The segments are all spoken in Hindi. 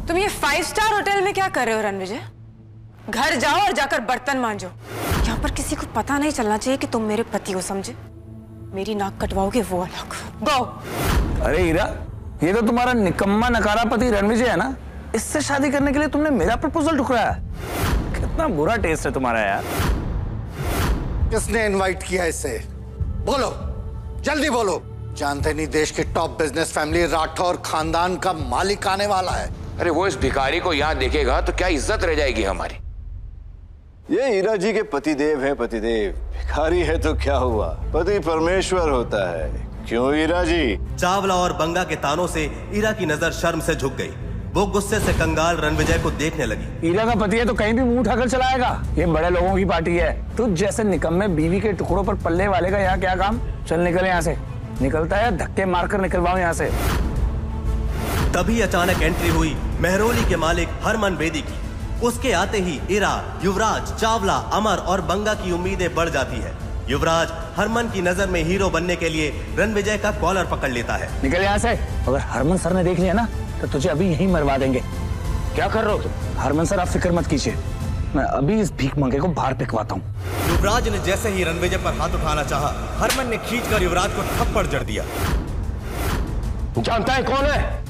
तुम ये 5 स्टार होटल में क्या कर रहे हो रणविजय? घर जाओ और जाकर बर्तन मांजो। यहाँ पर किसी को पता नहीं चलना चाहिए कि तुम मेरे पति हो, समझे? मेरी नाक कटवाओगे वो अलग। गो। अरे हीरा, ये तो तुम्हारा निकम्मा नकारा पति रणविजय है ना? इससे शादी करने के लिए तुमने मेरा प्रपोजल ठुकराया। कितना बुरा टेस्ट है तुम्हारा यार। किसने इनवाइट किया इसे? बोलो, जल्दी बोलो। जानते नहीं देश की टॉप बिजनेस फैमिली राठौर खानदान का मालिक आने वाला है। अरे वो इस भिखारी को यहाँ देखेगा तो क्या इज्जत रह जाएगी हमारी। ये हीरा जी के पतिदेव है। पतिदेव भिखारी है तो क्या हुआ, पति परमेश्वर होता है। क्यों हीरा जी? चावला और बंगा के तानों से हीरा की नजर शर्म से झुक गई। वो गुस्से से कंगाल रणविजय को देखने लगी। हीरा का पति है तो कहीं भी मुंह उठाकर चलाएगा। ये बड़े लोगों की पार्टी है। तुझ जैसे निकम्मे बीवी के टुकड़ों पर पल्ले वाले का यहाँ क्या काम? चल निकल यहाँ से। निकलता है धक्के मारकर निकलवाओ यहाँ से। तभी अचानक एंट्री हुई मेहरोली के मालिक हरमन बेदी की। उसके आते ही हीरा, युवराज, चावला, अमर और बंगा की उम्मीदें बढ़ जाती है। युवराज हरमन की नजर में हीरो बनने के लिए रणविजय का कॉलर पकड़ लेता है। निकल यहाँ से। अगर हरमन सर ने देख लिया ना तो तुझे अभी यहीं मरवा देंगे। क्या कर रहे हो तुम? हरमन सर आप फिक्र मत कीजिए, मैं अभी इस भीख मंगे को बाहर पिकवाता हूँ। युवराज ने जैसे ही रणविजय पर हाथ उठाना चाहा, हरमन ने खींचकर युवराज को थप्पड़ जड़ दिया। जानता है कौन है?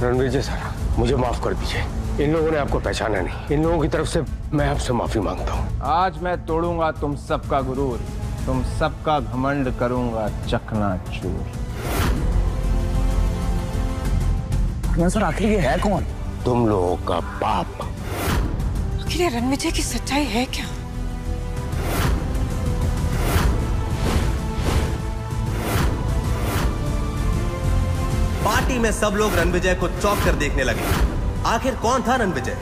रणविजय सर, मुझे माफ कर दीजिए। इन लोगों ने आपको पहचाना नहीं। इन लोगों की तरफ से मैं आपसे माफी मांगता हूँ। आज मैं तोड़ूंगा तुम सबका गुरूर, तुम सबका घमंड करूंगा चकनाचूर। सर आखिर ये है कौन? तुम लोगों का बाप। आखिर ये रणविजय की सच्चाई है क्या? पार्टी में सब लोग रणविजय को चौंक कर देखने लगे। आखिर कौन था रणविजय?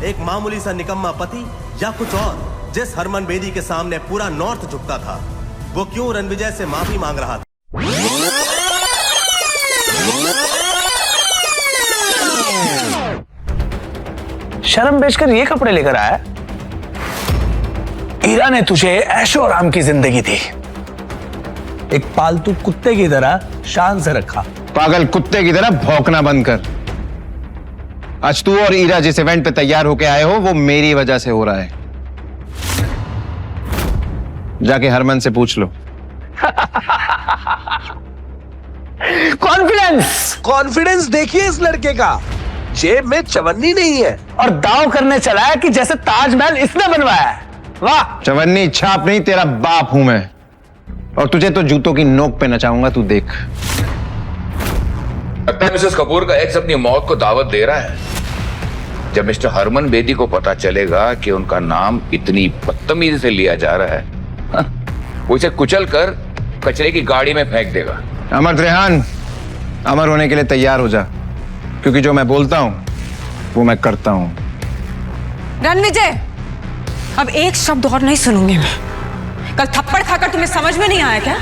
एक मामूली सा निकम्मा पति या कुछ और? जिस हरमन बेदी के सामने पूरा नॉर्थ झुकता था, वो क्यों रणविजय से माफी मांग रहा था? शर्म बेचकर ये कपड़े लेकर आया? हीरा ने तुझे ऐशो आराम की जिंदगी दी, एक पालतू कुत्ते की तरह शान से रखा। पागल कुत्ते की तरह भौंकना बंद कर। आज तू और हीरा जिस इवेंट पे तैयार होके आए हो वो मेरी वजह से हो रहा है। जाके हरमन से पूछ लो। कॉन्फिडेंस देखिए इस लड़के का। जेब में चवन्नी नहीं है और दांव करने चला है कि जैसे ताजमहल इसने बनवाया है। वाह! चवन्नी छाप नहीं, तेरा बाप हूं मैं, और तुझे तो जूतों की नोक पे नचाऊंगा, तू देख। लगता है मिसेस कपूर का एक्स अपनी मौत को दावत दे रहा है। जब मिस्टर हरमन बेदी को पता चलेगा कि उनका नाम इतनी बदतमीजी से लिया जा रहा है, वो इसे कुचल कर कचरे की गाड़ी में फेंक देगा। अमर त्रेहान, अमर होने के लिए तैयार हो जा, क्योंकि जो मैं बोलता हूं वो मैं करता हूं। रणविजय, अब एक शब्द और नहीं सुनूंगी मैं। कल थप्पड़ खाकर तुम्हें समझ में नहीं आया क्या?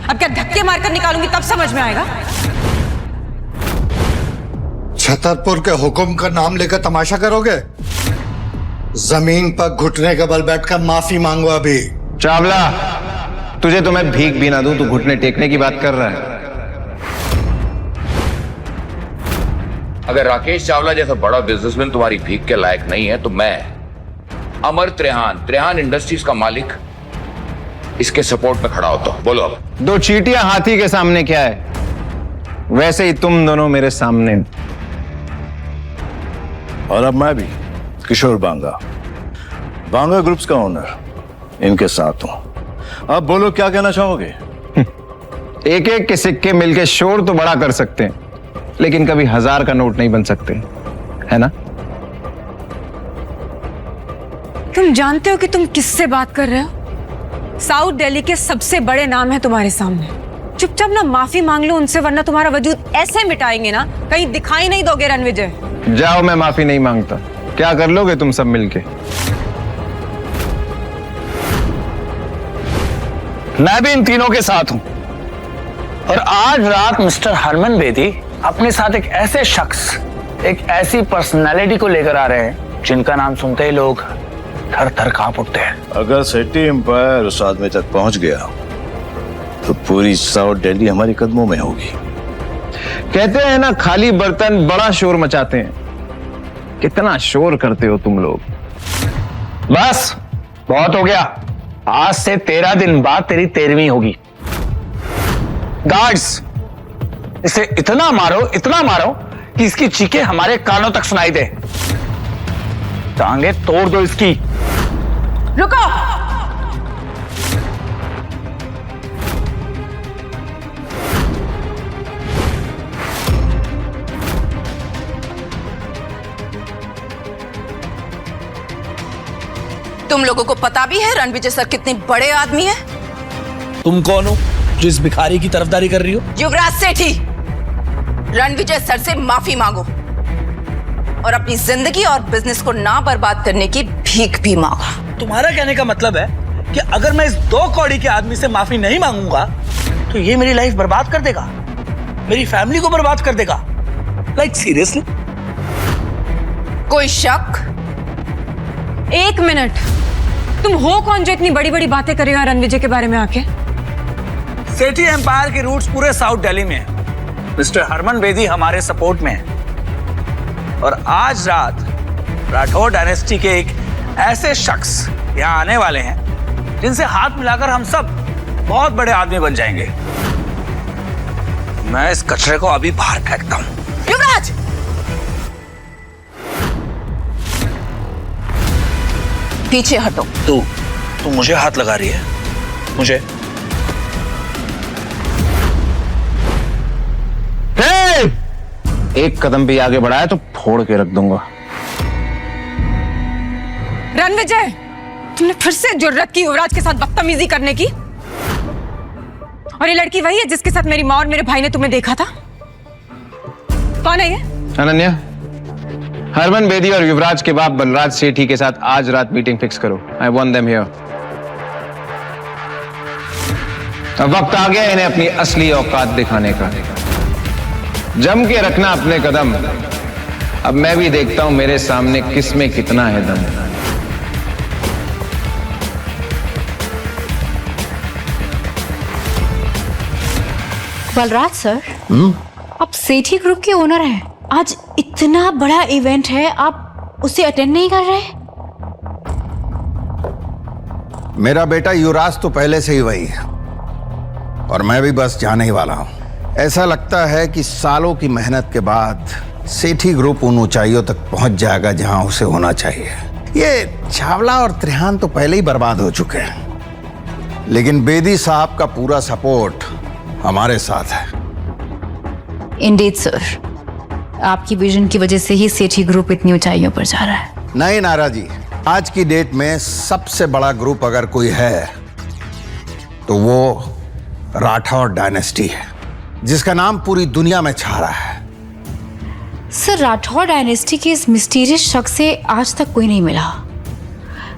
अब क्या धक्के मारकर निकालूंगी तब समझ में आएगा? छतरपुर के हुक्म का नाम लेकर तमाशा करोगे? जमीन पर घुटने के बल बैठकर माफी मांगो अभी। चावला, तुझे तो मैं भीख भी ना दूं, तू घुटने टेकने की बात कर रहा है। अगर राकेश चावला जैसा बड़ा बिजनेसमैन तुम्हारी भीख के लायक नहीं है तो मैं, अमर त्रेहान, त्रेहान इंडस्ट्रीज का मालिक, इसके सपोर्ट में खड़ा होता हूं। बोलो अब। दो चींटियां हाथी के सामने क्या है, वैसे ही तुम दोनों मेरे सामने। और अब मैं भी किशोर बांगा, बांगा ग्रुप्स का ओनर, इनके साथ हूं। अब बोलो क्या कहना चाहोगे? एक एक के सिक्के मिलके शोर तो बड़ा कर सकते हैं, लेकिन कभी 1000 का नोट नहीं बन सकते, है ना? तुम जानते हो कि तुम किससे बात कर रहे हो? साउथ दिल्ली के सबसे बड़े नाम है तुम्हारे सामने। चुपचाप ना माफी मांग लो उनसे, वरना तुम्हारा वजूद ऐसे मिटाएंगे ना कहीं दिखाई नहीं दोगे रणविजय। जाओ, मैं माफी नहीं मांगता। क्या कर लोगे तुम सब मिलके? मैं भी इन तीनों के साथ हूं, और आज रात मिस्टर हरमन बेदी अपने साथ एक ऐसे शख्स, एक ऐसी पर्सनालिटी को लेकर आ रहे हैं जिनका नाम सुनते ही लोग थर थर कांप उठते हैं। अगर सिटी एम्पायर उस आदमी तक पहुंच गया तो पूरी साउथ दिल्ली हमारे कदमों में होगी। कहते हैं ना, खाली बर्तन बड़ा शोर मचाते हैं। कितना शोर करते हो तुम लोग। बस बहुत हो गया। आज से 13 दिन बाद तेरी 13वीं होगी। गार्ड्स, इसे इतना मारो कि इसकी चीखें हमारे कानों तक सुनाई दे। टांगे तोड़ दो इसकी। रुको। तुम लोगों को पता भी है रणविजय सर कितने बड़े आदमी हैं? तुम कौन हो जो इस भिखारी की तरफदारी कर रही हो? युवराज सेठी, रणविजय सर से माफी मांगो और अपनी जिंदगी और बिजनेस को ना बर्बाद करने की भीख भी मांगो। तुम्हारा कहने का मतलब है कि अगर मैं इस 2 कौड़ी के आदमी से माफी नहीं मांगूंगा तो ये मेरी लाइफ बर्बाद कर देगा, मेरी फैमिली को बर्बाद कर देगा। Like seriously? कोई शक? 1 मिनट, तुम हो कौन जो इतनी बड़ी बड़ी बातें कर रहे हो रणविजय के बारे में आके? सेठी एम्पायर के रूट्स पूरे साउथ दिल्ली में है। मिस्टर हरमन बेदी हमारे सपोर्ट में है और आज रात राठौर डायनेस्टी के एक ऐसे शख्स यहाँ आने वाले हैं जिनसे हाथ मिलाकर हम सब बहुत बड़े आदमी बन जाएंगे। मैं इस कचरे को अभी बाहर फेंकता हूँ। युवराज! पीछे हटो। तू मुझे हाथ लगा रही है? मुझे? एक कदम भी आगे बढ़ाया तो फोड़ के रख दूंगा। रणविजय, तुमने फिर से जुर्रत की युवराज के साथ बदतमीजी करने की। और ये लड़की वही है जिसके साथ मेरी माँ और मेरे भाई ने तुम्हें देखा था? कौन है ये? अनन्या, हरमन बेदी और युवराज के बाप बलराज सेठी के साथ आज रात मीटिंग फिक्स करो। I want them here. अब वक्त आ गया इन्हें अपनी असली औकात दिखाने का। जम के रखना अपने कदम। अब मैं भी देखता हूं मेरे सामने किसमें कितना है दम। बलराज सर, आप सेठी ग्रुप के ओनर हैं। आज इतना बड़ा इवेंट है, आप उसे अटेंड नहीं कर रहे? मेरा बेटा युवराज तो पहले से ही वही है और मैं भी बस जाने ही वाला हूं। ऐसा लगता है कि सालों की मेहनत के बाद सेठी ग्रुप उन ऊंचाइयों तक पहुंच जाएगा जहां उसे होना चाहिए। ये चावला और त्रिहान तो पहले ही बर्बाद हो चुके हैं, लेकिन बेदी साहब का पूरा सपोर्ट हमारे साथ है। इंडीड सर, आपकी विजन की वजह से ही सेठी ग्रुप इतनी ऊंचाइयों पर जा रहा है। नहीं नारा जी, आज की डेट में सबसे बड़ा ग्रुप अगर कोई है तो वो राठौर डायनेस्टी है, जिसका नाम पूरी दुनिया में छा रहा है। सर, राठौर डायनेस्टी के इस मिस्टीरियस शख्स से आज तक कोई नहीं मिला।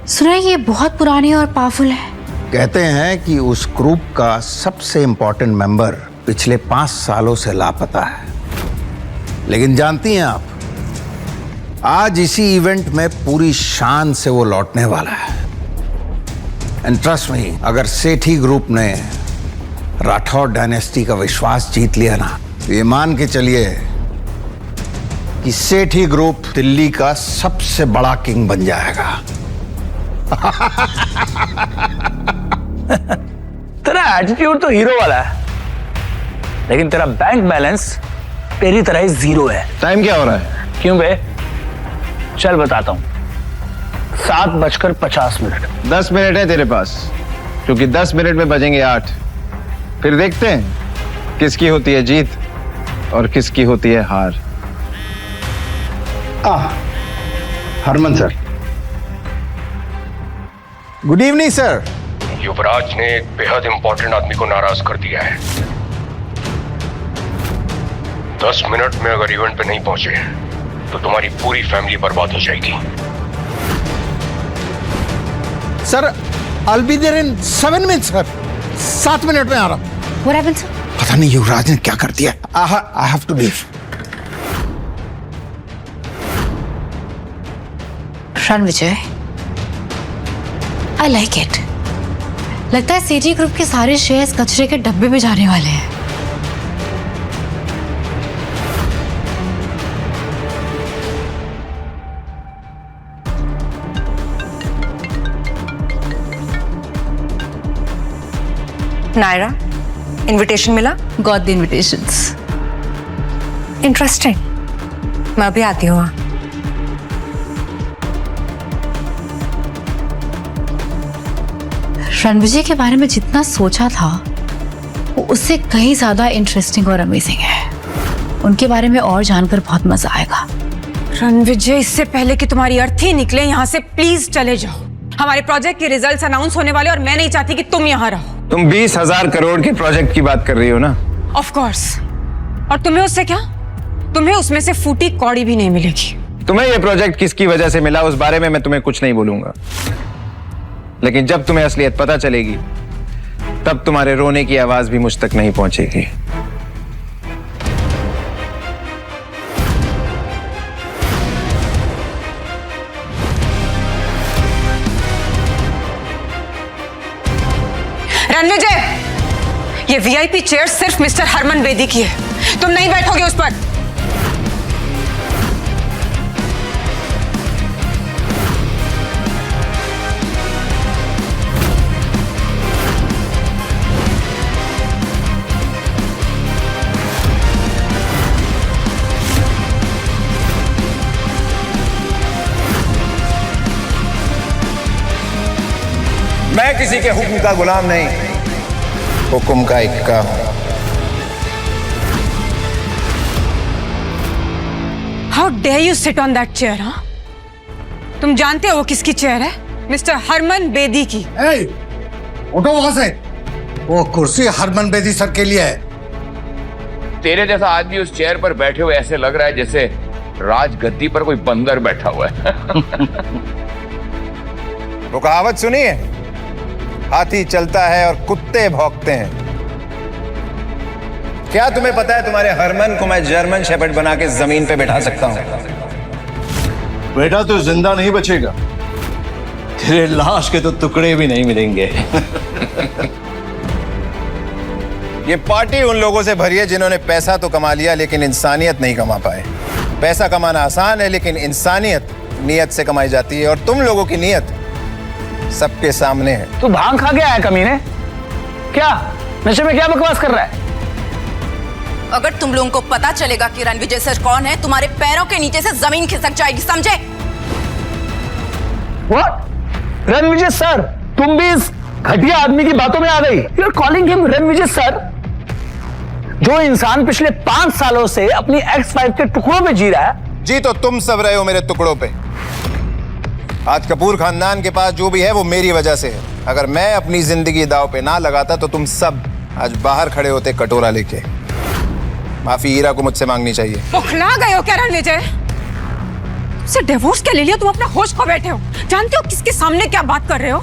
सुना है ये बहुत पुराने और पावरफुल है। कहते हैं कि उस ग्रुप का सबसे इंपॉर्टेंट मेंबर पिछले 5 सालों से लापता है। लेकिन जानती हैं आप, आज इसी इवेंट में पूरी शान से वो लौटने वाला है। एंड ट्रस्ट मी, अगर सेठी ग्रुप ने राठौर डायनेस्टी का विश्वास जीत लिया ना, तो ये मान के चलिए कि सेठी ग्रुप दिल्ली का सबसे बड़ा किंग बन जाएगा। तेरा एटीट्यूड तो हीरो वाला है, लेकिन तेरा बैंक बैलेंस तेरी तरह ही 0 है। टाइम क्या हो रहा है? क्यों बे? चल बताता हूं। 7:50 10 मिनट है तेरे पास, क्योंकि 10 मिनट में बजेंगे 8। फिर देखते हैं किसकी होती है जीत और किसकी होती है हार। Harman sir, good evening sir. Yuvraj ने एक बेहद इंपॉर्टेंट आदमी को नाराज कर दिया है। 10 मिनट में अगर इवेंट पे नहीं पहुंचे तो तुम्हारी पूरी फैमिली बर्बाद हो जाएगी। Sir, I'll be there in 7 minutes sir. 7 minute में आ रहा हूं। What happened, sir? पता नहीं युवराज ने क्या कर दिया। I have to leave। Ranvijay, I like it। लगता है सेठी ग्रुप के सारे शेयर्स कचरे के डब्बे में जाने वाले हैं। नायरा, इनविटेशन मिला? Got the invitations. इंटरेस्टिंग। मैं अभी आती हूँ। रणविजय के बारे में जितना सोचा था वो उससे कहीं ज्यादा इंटरेस्टिंग और अमेजिंग है। उनके बारे में और जानकर बहुत मजा आएगा। रणविजय, इससे पहले कि तुम्हारी अर्थी निकले यहाँ से प्लीज चले जाओ। हमारे प्रोजेक्ट के रिजल्ट्स अनाउंस होने वाले और मैं नहीं चाहती कि तुम यहाँ रहो। तुम 20,000 करोड़ के प्रोजेक्ट की बात कर रही हो ना? Of course. और तुम्हें उससे क्या? तुम्हें उसमें से फूटी कौड़ी भी नहीं मिलेगी। तुम्हें ये प्रोजेक्ट किसकी वजह से मिला उस बारे में मैं तुम्हें कुछ नहीं बोलूंगा, लेकिन जब तुम्हें असलियत पता चलेगी तब तुम्हारे रोने की आवाज भी मुझ तक नहीं पहुंचेगी। रणविजय, ये वीआईपी चेयर सिर्फ मिस्टर हरमन बेदी की है। तुम नहीं बैठोगे उस पर। मैं किसी के हुक्म का गुलाम नहीं, हुक्म का इक्का हूं। How dare you sit on that chair? हाँ, तुम जानते हो वो किसकी चेयर है? मिस्टर हरमन बेदी की। उठो वहां से। वो कुर्सी हरमन बेदी सर के लिए है। तेरे जैसा आदमी उस चेयर पर बैठे हुए ऐसे लग रहा है जैसे राजगद्दी पर कोई बंदर बैठा हुआ है। वो कहावत सुनी है, हाथी चलता है और कुत्ते भौंकते हैं। क्या तुम्हें पता है तुम्हारे हरमन को मैं जर्मन शेपर्ड बना के जमीन पे बैठा सकता हूं? बेटा तू जिंदा नहीं बचेगा, तेरे लाश के तो टुकड़े भी नहीं मिलेंगे। ये पार्टी उन लोगों से भरी है जिन्होंने पैसा तो कमा लिया लेकिन इंसानियत नहीं कमा पाए। पैसा कमाना आसान है लेकिन इंसानियत नियत से कमाई जाती है, और तुम लोगों की नियत सबके सामने है। तू भांग खा के आया कमीने? क्या नशे में क्या बकवास कर रहा है? अगर तुम लोगों को पता चलेगा कि रणविजय सर कौन है, तुम्हारे पैरों के नीचे से जमीन खिसक जाएगी, समझे? What? रणविजय सर? तुम भी इस घटिया आदमी की बातों में आ गई? You are calling him Ranvijay sir? जो इंसान पिछले 5 सालों से अपनी एक्स वाइफ के टुकड़ों पे जी रहा है। जी तो तुम सब रहे हो मेरे टुकड़ों पे। आज कपूर खानदान के पास जो भी है वो मेरी वजह से है। अगर मैं अपनी जिंदगी दांव पे ना लगाता तो तुम सब आज बाहर खड़े होते कटोरा लेके। माफी हीरा को मुझसे मांगनी चाहिए। बौखला गए हो क्या रणविजय? से डिवोर्स के ले लिया, तुम अपना होश खो बैठे हो। जानते हो किसके सामने क्या बात कर रहे हो?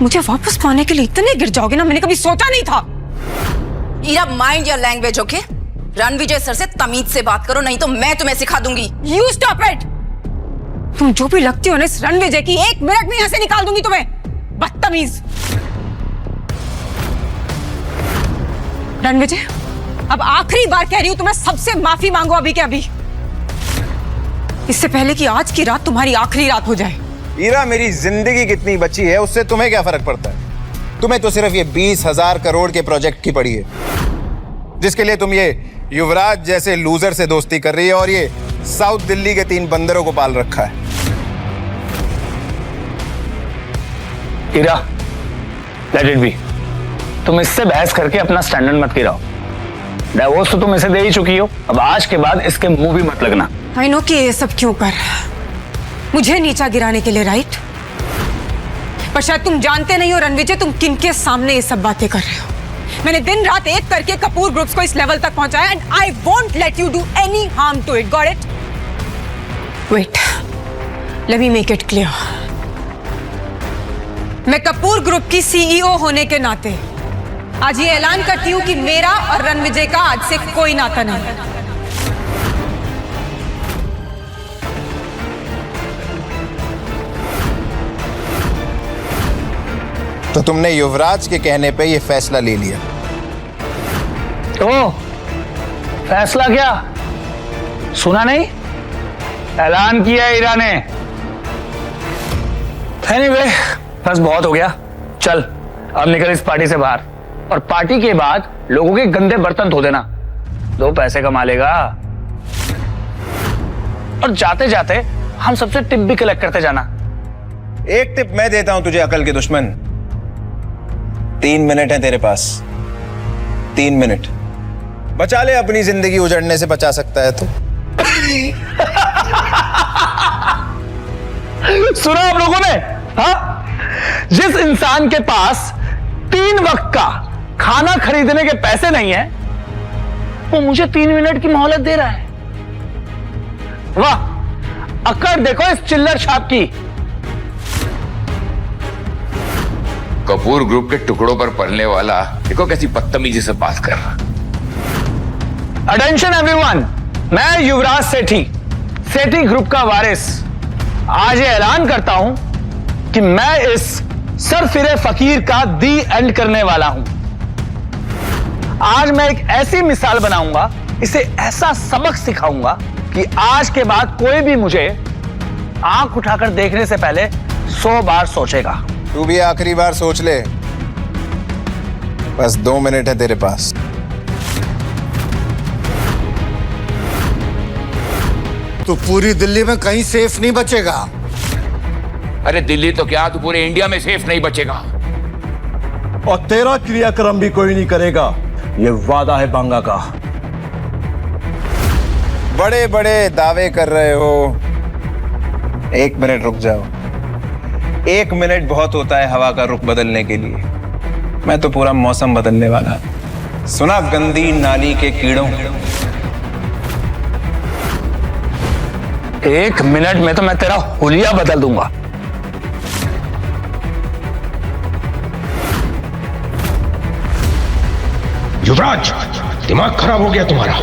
मुझे वापस पाने के लिए इतने गिर जाओगे ना, मैंने कभी सोचा नहीं था। Heera, mind your language, okay? Ranvijay sir से तमीज से बात करो, नहीं तो मैं तुम्हें सिखा दूंगी। You stop it. तुम जो भी लगती हो ना इस रणविजय की, 1 मिनट में यहां से निकाल दूंगी तुम्हें, बदतमीज। रणविजय, अब आखिरी बार कह रही हूं तुम्हें, सबसे माफी मांगो अभी के अभी, इससे पहले कि आज की रात तुम्हारी आखिरी रात हो जाए। हीरा, मेरी जिंदगी कितनी बची है उससे तुम्हें क्या फर्क पड़ता है? तुम्हें तो सिर्फ ये 20,000 करोड़ के प्रोजेक्ट की पड़ी है, जिसके लिए तुम ये युवराज जैसे लूजर से दोस्ती कर रही है और ये साउथ दिल्ली के 3 बंदरों को पाल रखा है। हीरा, लेट इट बी। तुम इससे बहस करके अपना स्टैंडर्ड मत गिराओ। डिवोर्स तो तुम इसे दे ही चुकी हो, अब आज के बाद इसके मुंह भी मत लगना। आई नो कि ये सब क्यों कर, मुझे नीचा गिराने के लिए, राइट? पर शायद तुम जानते नहीं हो रणविजय, तुम किनके सामने ये सब बातें कर रहे हो। मैंने दिन रात एक करके कपूर ग्रुप्स को इस लेवल तक पहुंचाया, and I won't let you do any harm to it, got it? Wait, let me make it clear. मैं कपूर ग्रुप की सीईओ होने के नाते आज ये ऐलान करती हूं कि मेरा और रणविजय का आज से कोई नाता नहीं। तो तुमने युवराज के कहने पे ये फैसला ले लिया? ओ, फैसला क्या? सुना नहीं? ऐलान किया हीरा ने। एनीवे, बस बहुत हो गया, चल अब निकल इस पार्टी से बाहर। और पार्टी के बाद लोगों के गंदे बर्तन धो देना। 2 पैसे कमा लेगा। और जाते जाते हम सबसे टिप भी कलेक्ट करते जाना। एक टिप मैं देता हूं तुझे, अकल के दुश्मन। 3 मिनट है तेरे पास, 3 मिनट बचा ले। अपनी जिंदगी उजड़ने से बचा सकता है तो। सुना आप लोगों ने? हाँ, जिस इंसान के पास 3 वक्त का खाना खरीदने के पैसे नहीं है, वो मुझे 3 मिनट की मोहलत दे रहा है। वाह, अकड़ देखो इस चिल्लर छाप की। कपूर ग्रुप के टुकड़ों पर पलने वाला देखो कैसी बदतमीजी से बात कर रहा। अटेंशन एवरीवन, मैं युवराज सेठी, सेठी ग्रुप का वारिस, आज ये ऐलान करता हूं कि मैं इस सरफिरे फकीर का दी एंड करने वाला हूं। आज मैं एक ऐसी मिसाल बनाऊंगा, इसे ऐसा सबक सिखाऊंगा कि आज के बाद कोई भी मुझे आंख उठाकर देखने से पहले 100 बार सोचेगा। तू भी आखिरी बार सोच ले। बस 2 मिनट है तेरे पास। तो पूरी दिल्ली में कहीं सेफ नहीं बचेगा। अरे दिल्ली तो क्या, तू पूरे इंडिया में सेफ नहीं बचेगा। और तेरा क्रियाक्रम भी कोई नहीं करेगा, ये वादा है बांगा का। बड़े बड़े दावे कर रहे हो। 1 मिनट रुक जाओ। 1 मिनट बहुत होता है हवा का रुख बदलने के लिए। मैं तो पूरा मौसम बदलने वाला। सुना गंदी नाली के कीड़ों। 1 मिनट में तो मैं तेरा हुलिया बदल दूंगा। युवराज, दिमाग खराब हो गया तुम्हारा।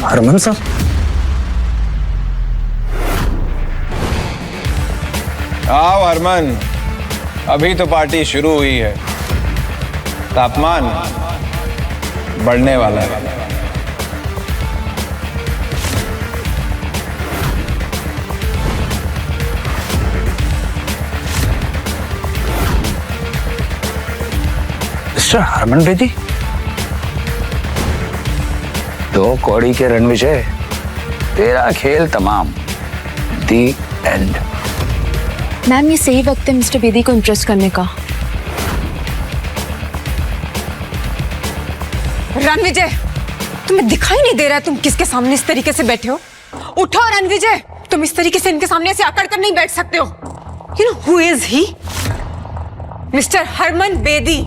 हरमन सर, आओ हरमन, अभी तो पार्टी शुरू हुई है। तापमान बढ़ने वाला है। मिस्टर हरमन बेदी, 2 कौड़ी के रणविजय, तेरा खेल तमाम। दी एंड। मैम, ये सही वक्त है मिस्टर बेदी को इम्प्रेस करने का। रणविजय, तुम्हें दिखाई नहीं दे रहा है तुम किसके सामने इस तरीके से बैठे हो? उठो रणविजय, तुम इस तरीके से इनके सामने ऐसे अकड़ कर नहीं बैठ सकते हो। You know who is he? Mister Harman Bedi.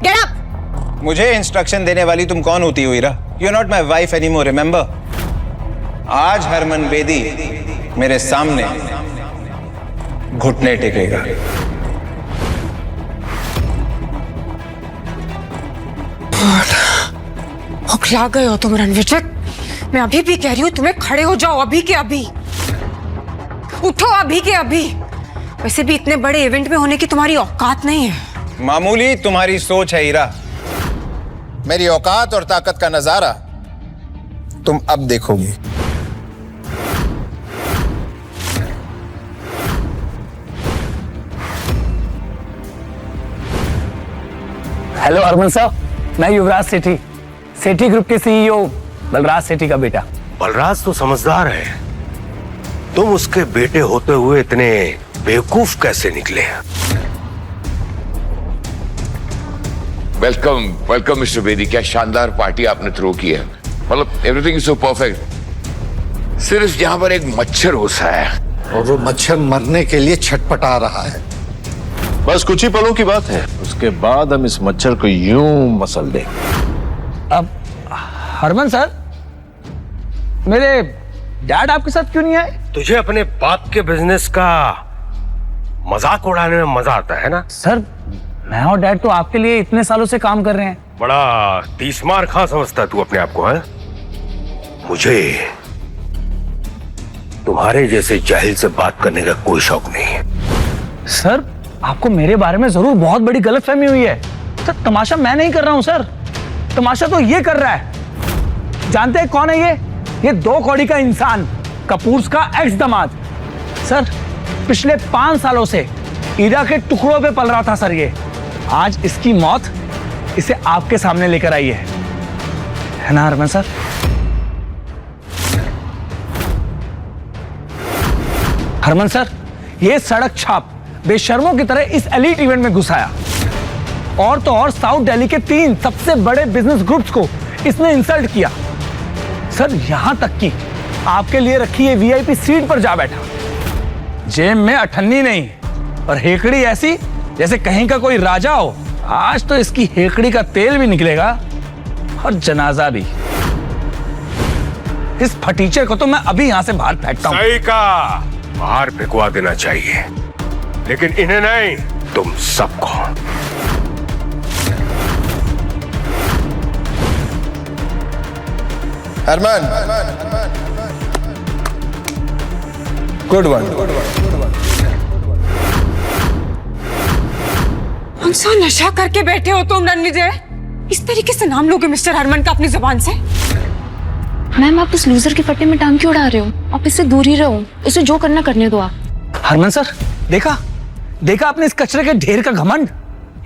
Get up. मुझे इंस्ट्रक्शन देने वाली तुम कौन होती हो Heera? You are not my wife any more, remember. आज हरमन बेदी मेरे सामने घुटने टेकेगा। हौखला गए हो तुम रणविजय। मैं अभी भी कह रही हूँ तुम्हें खड़े हो जाओ, अभी के अभी। उठो अभी के अभी। वैसे भी इतने बड़े इवेंट में होने की तुम्हारी औकात नहीं है। मामूली तुम्हारी सोच है हीरा। मेरी औकात और ताकत का नजारा तुम अब देखोगी। हेलो हरमन साहब, मैं युवराज सेठी, सेठी ग्रुप के सीईओ बलराज सेठी का बेटा। बलराज तो समझदार है, तुम उसके बेटे होते हुए इतने बेवकूफ कैसे निकले? Welcome welcome mister Bedi. क्या शानदार पार्टी आपने थ्रो की है। मतलब एवरीथिंग इज सो परफेक्ट। सिर्फ यहाँ पर एक मच्छर घुसा है और वो मच्छर मरने के लिए छटपटा रहा है। बस कुछ ही पलों की बात है, उसके बाद हम इस मच्छर को यूं मसल देंगे। अब हरमन सर, मेरे डैड आपके साथ क्यों नहीं आए? तुझे अपने बाप के बिजनेस का मजाक उड़ाने में मजा आता है ना? सर, मैं और डैड तो आपके लिए इतने सालों से काम कर रहे हैं। बड़ा तीसमार खां समझता है तू अपने आप को, है? मुझे तुम्हारे जैसे जाहिल से बात करने का कोई शौक नहीं है। सर आपको मेरे बारे में जरूर बहुत बड़ी गलतफहमी हुई है। सर तमाशा मैं नहीं कर रहा हूं सर, तमाशा तो ये कर रहा है। जानते हैं कौन है ये 2 कौड़ी का इंसान, कपूर्स का एक्स दामाद। सर पिछले 5 सालों से ईरा के टुकड़ों पे पल रहा था सर ये। आज इसकी मौत इसे आपके सामने लेकर आई है ना हरमन सर? हरमन सर, ये सड़क छाप बेशर्मों की तरह इस एलीट इवेंट में घुस आया, और तो और साउथ दिल्ली के 3 सबसे बड़े बिजनेस ग्रुप्स को इसने इंसल्ट किया। सर यहां तक कि आपके लिए रखी ये वीआईपी सीट पर जा बैठा। जेब में अठन्नी नहीं और हेकड़ी ऐसी जैसे कहीं का कोई राजा हो। आज तो इसकी हेकड़ी का तेल भी निकलेगा और जनाजा भी। इस फटीचे को तो मैं अभी यहां से बाहर फेंकता हूं। सही कहा, बाहर फेंकवा देना चाहिए, लेकिन इन्हें नहीं, तुम सबको। Harman, good one. कौन-सा नशा करके बैठे हो तुम रणविजय? इस तरीके से नाम लोगे मिस्टर हरमन का अपनी जुबान से? मैम आप उस लूजर के पट्टे में टांग क्यों उड़ा रहे हो? आप इससे दूर ही रहो, इसे जो करना करने दो आप। हरमन सर देखा आपने इस कचरे के ढेर का घमंड,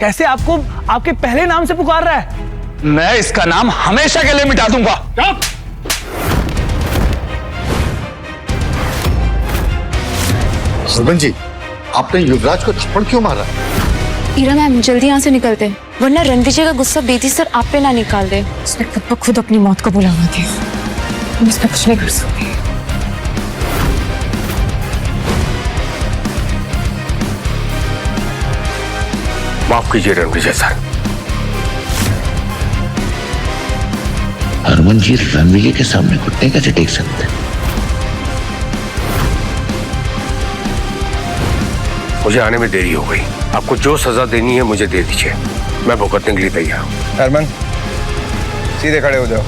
कैसे आपको आपके पहले नाम से पुकार रहा है। मैं इसका नाम हमेशा के लिए मिटा दूंगा। हरमन जी, आपने युवराज को थप्पड़ क्यों मारा? ईरा मैम जल्दी यहाँ से निकलते, वरना रणविजय का गुस्सा बेटी सर आप पे ना निकाल दे। उसने खुद ब खुद अपनी मौत को बुलावा दिया, हम इस पे कुछ नहीं कर सकते। माफ कीजिए रणविजय सर। हरमन जी रणविजय के सामने घुटने कैसे टेक सकते हैं? मुझे आने में देरी हो गई, आपको जो सजा देनी है मुझे दे दीजिए, मैं भुगतने के लिए तैयार हूं। हरमन सीधे खड़े हो जाओ।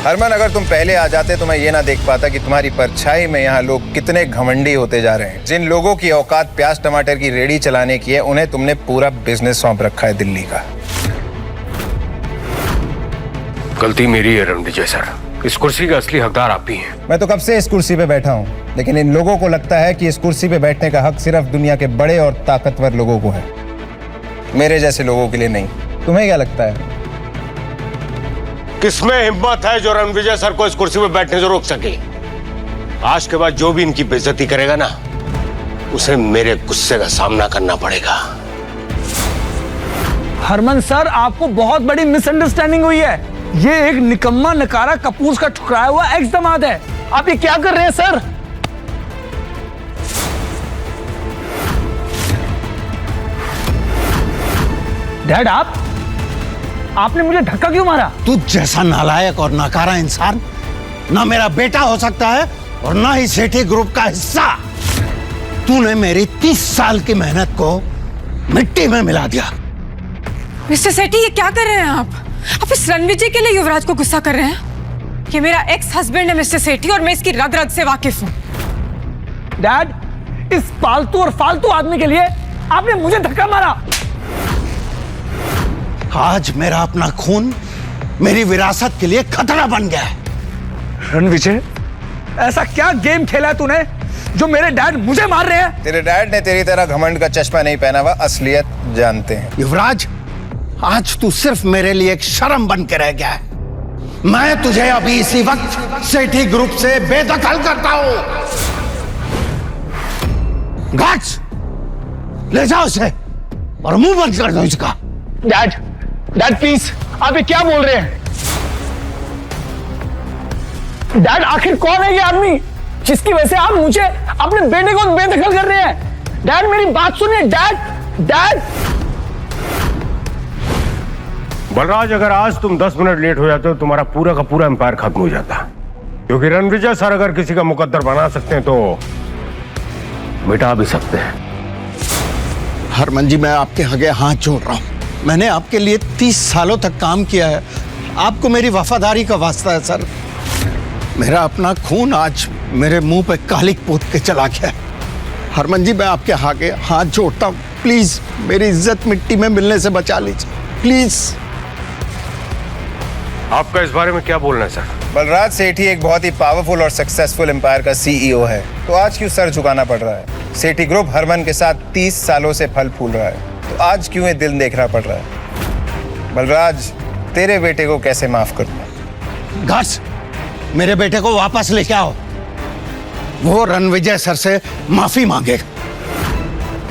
हरमन अगर तुम पहले आ जाते तो मैं ये ना देख पाता कि तुम्हारी परछाई में यहाँ लोग कितने घमंडी होते जा रहे हैं। जिन लोगों की औकात प्याज टमाटर की रेडी चलाने की है, उन्हें तुमने पूरा बिजनेस सौंप रखा है दिल्ली का। गलती मेरी है रणविजय सर, इस कुर्सी का असली हकदार आप ही हैं। मैं तो कब से इस कुर्सी पे बैठा हूँ, लेकिन इन लोगों को लगता है कि इस कुर्सी पे बैठने का हक सिर्फ दुनिया के बड़े और ताकतवर लोगों को है, मेरे जैसे लोगों के लिए नहीं। तुम्हें क्या लगता है? किसमें हिम्मत है जो रणविजय सर को इस कुर्सी पे बैठने से रोक सके? आज के बाद जो भी इनकी बेइज्जती करेगा ना, उसे मेरे गुस्से का सामना करना पड़ेगा। हरमन सर आपको बहुत बड़ी मिसअंडरस्टैंडिंग हुई है। ये एक निकम्मा नकारा कपूर का ठुकराया हुआ एक्स दामाद है। आप ये क्या कर रहे हैं सर? डैड आपने मुझे धक्का क्यों मारा? तू जैसा नालायक और नकारा इंसान ना मेरा बेटा हो सकता है और ना ही सेठी ग्रुप का हिस्सा। तूने मेरी 30 साल की मेहनत को मिट्टी में मिला दिया। मिस्टर सेठी ये क्या कर रहे हैं आप इस रणविजय के लिए युवराज को गुस्सा कर रहे हैं? ये मेरा एक्स हस्बैंड है मिस्टर सेठी, और मैं इसकी रग रग से वाकिफ हूं। डैड इस पालतू और फालतू आदमी के लिए आपने मुझे धक्का मारा। आज मेरा अपना खून मेरी विरासत के लिए खतरा बन गया है। रणविजय ऐसा क्या गेम खेला है तूने जो मेरे डैड मुझे मार रहे हैं? तेरे डैड ने तेरी तरह घमंड का चश्मा नहीं पहना हुआ, असलियत जानते हैं। युवराज आज तू सिर्फ मेरे लिए एक शर्म बन के रह गया है। मैं तुझे अभी इसी वक्त सेठी ग्रुप से बेदखल करता हूं। गार्ड्स ले जाओ उसे और मुंह बंद कर दो इसका। डैड प्लीज आप ये क्या बोल रहे हैं? डैड आखिर कौन है ये आदमी जिसकी वजह से आप मुझे अपने बेटे को बेदखल कर रहे हैं? डैड मेरी बात सुनिए। डैड बलराज, अगर आज तुम 10 मिनट लेट हो जाते हो तुम्हारा पूरा का पूरा एम्पायर खत्म हो जाता, क्योंकि रणविजय सर अगर किसी का मुकद्दर बना सकते हैं तो मिटा भी सकते हैं। हरमन जी मैं आपके आगे हाथ जोड़ रहा हूं। मैंने आपके लिए 30 सालों तक काम किया है। आपको मेरी वफादारी का वास्ता है सर। मेरा अपना खून आज मेरे मुंह पे कालिक पोत के चला गया। हरमन जी, मैं आपके आगे हाथ जोड़ता हूँ, प्लीज मेरी इज्जत मिट्टी में मिलने से बचा लीजिए, प्लीज। आपका इस बारे में क्या बोलना है सर? बलराज सेठी एक बहुत ही पावरफुल और सक्सेसफुल एम्पायर का सीईओ है, तो आज क्यों सर झुकाना पड़ रहा है? सेठी ग्रुप हरमन के साथ 30 सालों से फल फूल रहा है, तो आज क्यों ये दिल देखना पड़ रहा है? बलराज, तेरे बेटे को कैसे माफ करूं? घस, मेरे बेटे को वापस लेके आओ, वो रणविजय सर से माफी मांगेगा।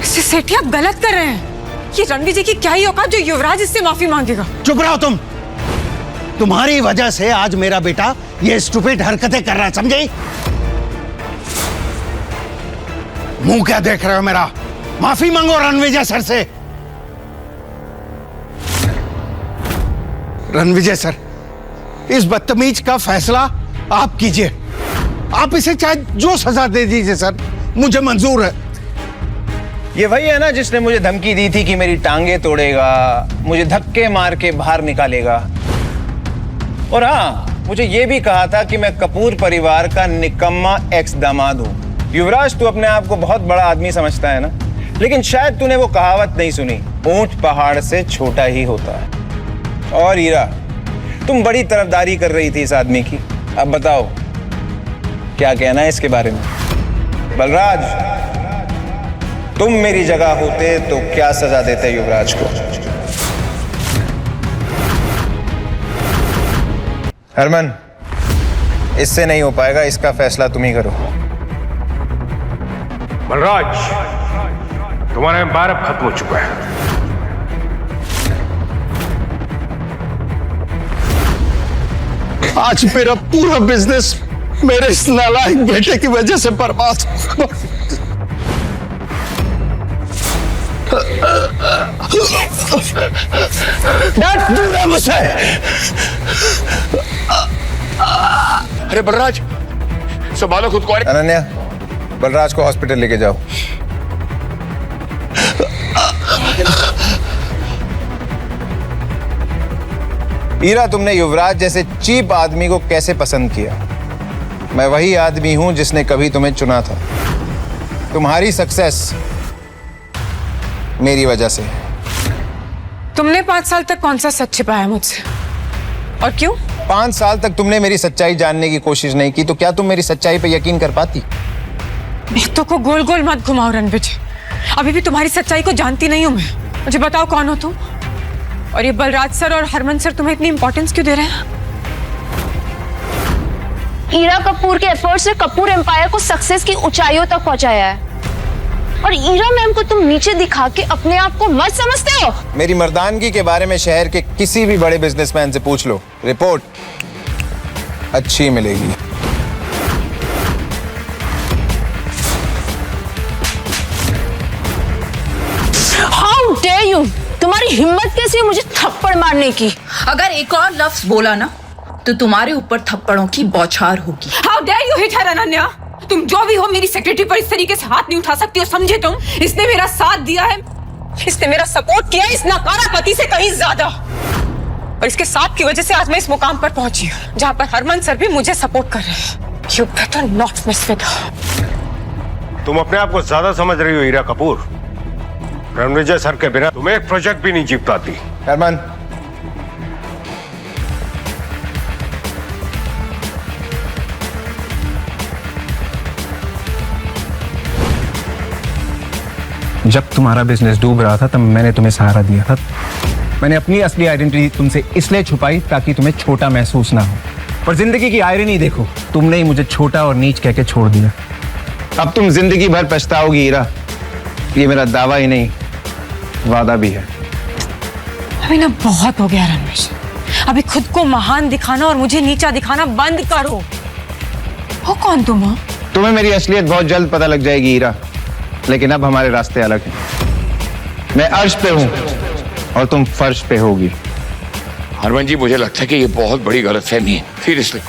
सेठी आप गलत कर रहे हैं। ये रणविजय की क्या ही औकात जो युवराज इससे माफी मांगेगा? चुप रहो तुम, तुम्हारी वजह से आज मेरा बेटा ये स्टूपिड हरकतें कर रहा है, समझे? मुंह क्या देख रहे हो मेरा? माफी मांगो रणविजय सर से। रणविजय सर, इस बदतमीज का फैसला आप कीजिए, आप इसे चाहे जो सजा दे दीजिए सर, मुझे मंजूर है। ये वही है ना जिसने मुझे धमकी दी थी कि मेरी टांगे तोड़ेगा, मुझे धक्के मार के बाहर निकालेगा, और हाँ, मुझे ये भी कहा था कि मैं कपूर परिवार का निकम्मा एक्स दामाद हूं। युवराज, तू अपने आप को बहुत बड़ा आदमी समझता है ना, लेकिन शायद तूने वो कहावत नहीं सुनी, ऊंट पहाड़ से छोटा ही होता है। और हीरा, तुम बड़ी तरफदारी कर रही थी इस आदमी की, अब बताओ क्या कहना है इसके बारे में? बलराज, तुम मेरी जगह होते तो क्या सजा देते युवराज को? हरमन, इससे नहीं हो पाएगा, इसका फैसला तुम ही करो। बलराज, तुम्हारा एम्पायर अब खत्म हो चुका है। आज मेरा पूरा बिजनेस मेरे इस नालायक बेटे की वजह से बर्बाद हो। मुझसे। अरे बलराज, संभालो खुद को। अनन्या, बलराज को हॉस्पिटल लेके जाओ। हीरा, तुमने युवराज जैसे चीप आदमी को कैसे पसंद किया? मैं वही आदमी हूं जिसने कभी तुम्हें चुना था। तुम्हारी सक्सेस मेरी वजह से। तुमने 5 साल तक कौन सा सच छिपाया मुझसे, और क्यों? 5 साल तक तुमने मेरी सच्चाई जानने की कोशिश नहीं की, तो क्या तुम मेरी सच्चाई पे यकीन कर पाती? बातों को गोल गोल मत घुमाओ रणविजय, अभी भी तुम्हारी सच्चाई को जानती नहीं हूं मैं। मुझे बताओ कौन हो तुम, और ये बलराज सर और हरमन सर तुम्हें इतनी इंपॉर्टेंस क्यों दे रहे हैं? ईरा कपूर के एफर्ट्स ने कपूर एम्पायर को सक्सेस की ऊंचाइयों तक पहुंचाया है, और ईरा मैम को तुम नीचे दिखा के अपने आप को मत समझते हो? मेरी मर्दानगी के बारे में शहर के किसी भी बड़े बिजनेसमैन से पूछ लो, रिपोर्ट अच्छी मिलेगी। How dare you! तुम्हारी हिम्मत कैसी है मुझे थप्पड़ मारने की? अगर एक और लफ्ज बोला ना तो तुम्हारे ऊपर थप्पड़ों की बौछार होगी। हाउ डेयर यू हिट हर अनन्या! तुम जो भी हो, मेरी सेक्रेटरी पर इस तरीके से हाथ नहीं उठा सकती हो, समझे तुम? इसने मेरा साथ दिया है, इसने मेरा सपोर्ट किया है इस नकारा पति से कहीं ज्यादा, और इसके साथ की वजह से आज मैं इस मुकाम पर पहुंची हूं जहां पर हरमन सर भी मुझे सपोर्ट कर रहे हैं। You better not mess with her. तुम अपने आप को ज्यादा समझ रही हो हीरा कपूर। रणविजय सर के बिना तुम्हें एक प्रोजेक्ट भी नहीं जीत पाती। हरमन, जब तुम्हारा बिजनेस डूब रहा था तब मैंने तुम्हें सहारा दिया था। मैंने अपनी असली आइडेंटिटी तुमसे इसलिए छुपाई ताकि तुम्हें छोटा महसूस ना हो, पर जिंदगी की आयरनी देखो, तुमने ही मुझे छोटा और नीच कह के छोड़ दिया। अब तुम जिंदगी भर पछताओगी हीरा, ये मेरा दावा ही नहीं वादा भी है। अभी ना बहुत हो गया रणविजय, अभी खुद को महान दिखाना और मुझे नीचा दिखाना बंद करो। हो कौन तुम हो? तुम्हें मेरी असलियत बहुत जल्द पता लग जाएगी हीरा, लेकिन अब हमारे रास्ते अलग हैं। मैं अर्श पे हूं और तुम फर्श पे होगी। हरमन जी, मुझे लगता है कि ये बहुत बड़ी गलतफहमी है। सीरियसली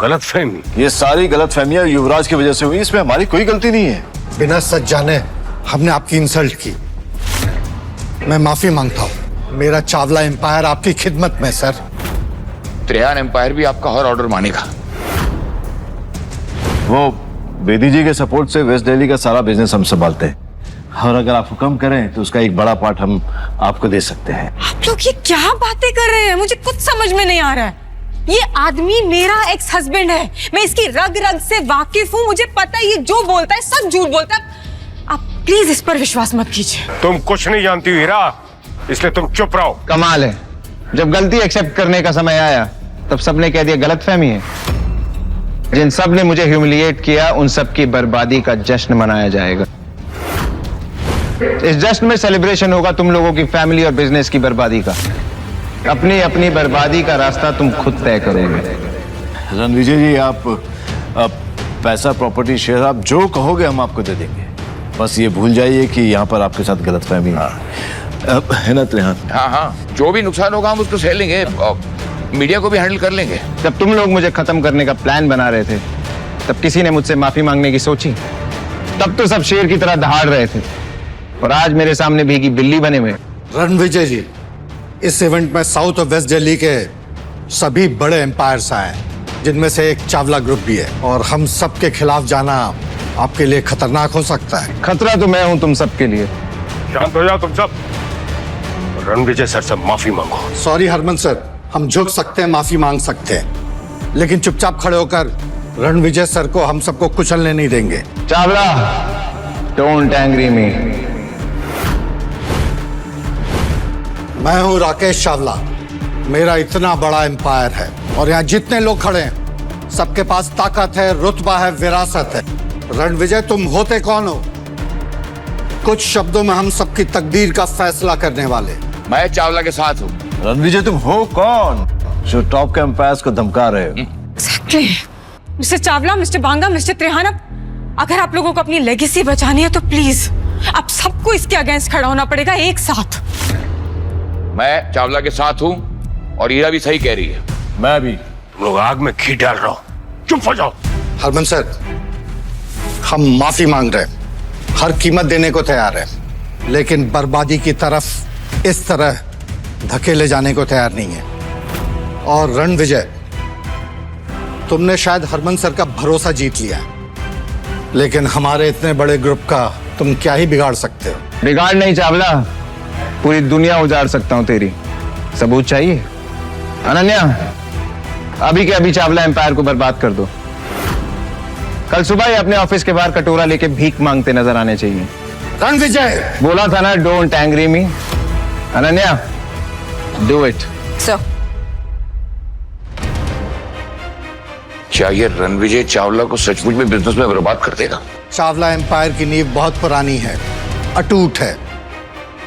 गलतफहमी? ये सारी गलतफहमियां युवराज की वजह से हुई, इसमें हमारी कोई गलती नहीं है। बिना सच जाने हमने आपकी इंसल्ट की, मैं माफी मांगता हूँ। मेरा चावला एम्पायर आपकी खिदमत में सर। त्रेयान एम्पायर भी आपका हर ऑर्डर मानेगा। वो बेदी जी के सपोर्ट से वेस्ट दिल्ली का सारा बिजनेस हम संभालते हैं और अगर आप हुक्म करें तो उसका एक बड़ा पार्ट हम आपको दे सकते हैं। आप लोग ये क्या बातें कर रहे हैं? मुझे कुछ समझ में नहीं आ रहा है। ये आदमी मेरा एक्स हस्बैंड है, मैं इसकी रग रग से वाकिफ हूँ, मुझे पता है ये जो बोलता है सब झूठ बोलता है। आप प्लीज इस पर विश्वास मत कीजिए। तुम कुछ नहीं जानती हो हीरा, इसलिए तुम चुप रहो। कमाल है, जब गलती एक्सेप्ट करने का समय आया तब सबने कह दिया गलतफहमी है। जिन सब ने मुझे ह्यूमिलिएट किया उन सब की बर्बादी का जश्न मनाया जाएगा। इस जश्न में सेलिब्रेशन होगा तुम लोगों की फैमिली और बिजनेस की बर्बादी का। अपनी अपनी बर्बादी का रास्ता तुम खुद तय करोगे। रणविजय जी, आप पैसा, प्रॉपर्टी, शेयर, आप जो कहोगे हम आपको दे देंगे। बस ये भूल जाइए कि यहाँ पर आपके साथ गलतफहमी है ना त्रेहान? हाँ हाँ, जो भी नुकसान होगा हम उसको सह लेंगे, मीडिया को भी हैंडल कर लेंगे। जब तुम लोग मुझे खत्म करने का प्लान बना रहे थे तब किसी ने मुझसे माफी मांगने की सोची? तब तो सब शेर की तरह दहाड़ रहे थे और आज मेरे सामने भीगी बिल्ली बने हुए। रणविजय जी, इस इवेंट में साउथ और वेस्ट दिल्ली के सभी बड़े एम्पायर्स आए हैं, जिनमें से एक चावला ग्रुप भी है, और हम सब के खिलाफ जाना आपके लिए खतरनाक हो सकता है। खतरा तो मैं हूं तुम सबके लिए। शांत हो जाओ तुम सब, रणविजय सर से माफी मांगो। सॉरी हरमन सर, हम झुक सकते हैं, माफी मांग सकते हैं, लेकिन चुपचाप खड़े होकर रणविजय सर को हम सबको कुचलने नहीं देंगे। चावला, डोंट एंग्री मी। मैं हूं राकेश चावला, मेरा इतना बड़ा एम्पायर है और यहाँ जितने लोग खड़े हैं सबके पास ताकत है, रुतबा है, विरासत है। रणविजय, तुम होते कौन हो? कुछ शब्दों में हम सबकी तकदीर का फैसला करने वाले। मैं चावला के साथ हूँ। रणविजय, तुम हो कौन जो टॉप के एम्पायर्स को धमका रहे हो? Exactly. Mister Chawla, mister Banga, mister Trehan, अगर आप लोगों को अपनी लेगेसी बचानी है तो प्लीज आप सबको इसके अगेंस्ट खड़ा होना पड़ेगा एक साथ। मैं चावला के साथ हूँ और हीरा भी सही कह रही है। मैं भी। तुम लोग आग में घी डाल रहे हो, चुप हो जाओ। हरमन सर, हम माफी मांग रहे हैं, हर कीमत देने को तैयार है, लेकिन बर्बादी की तरफ इस तरह धकेले जाने को तैयार नहीं है। और रणविजय, तुमने शायद हरमन सर का भरोसा जीत लिया है, लेकिन हमारे इतने बड़े ग्रुप का तुम क्या ही बिगाड़ सकते हो? बिगाड़ नहीं चावला, पूरी दुनिया उजाड़ सकता हूं तेरी। सबूत चाहिए? अनन्या, अभी के अभी चावला एम्पायर को बर्बाद कर दो। कल सुबह ही अपने ऑफिस के बाहर कटोरा लेके भीख मांगते नजर आने चाहिए। रणविजय, बोला था ना, don't angry me. Ananya, do it. Sir, क्या ये रणविजय चावला को सचमुच में बिजनेस में बर्बाद कर देगा? चावला एम्पायर की नींव बहुत पुरानी है, अटूट है,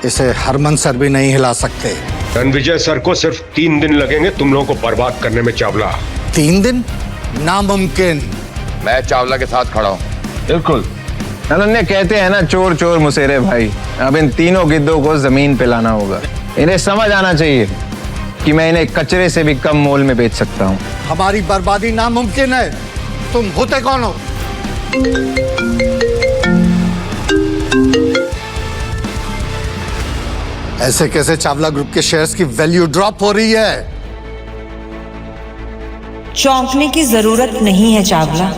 इसे हरमन सर भी नहीं हिला सकते। रणविजय सर को सिर्फ 3 दिन लगेंगे तुम लोगों को बर्बाद करने में चावला। 3 दिन? नामुमकिन। मैं चावला के साथ खड़ा हूँ। बिल्कुल। अनन्या, कहते हैं ना, चोर चोर मुसेरे भाई। अब इन तीनों गिद्धों को जमीन पे लाना होगा। इन्हें समझ आना चाहिए कि मैं इन्हें कचरे से भी कम मोल में बेच सकता हूँ। हमारी बर्बादी नामुमकिन है। तुम होते कौन हो? ऐसे कैसे चावला ग्रुप के शेयर्स की वैल्यू ड्रॉप हो रही है? चौंकने की जरूरत नहीं है चावला।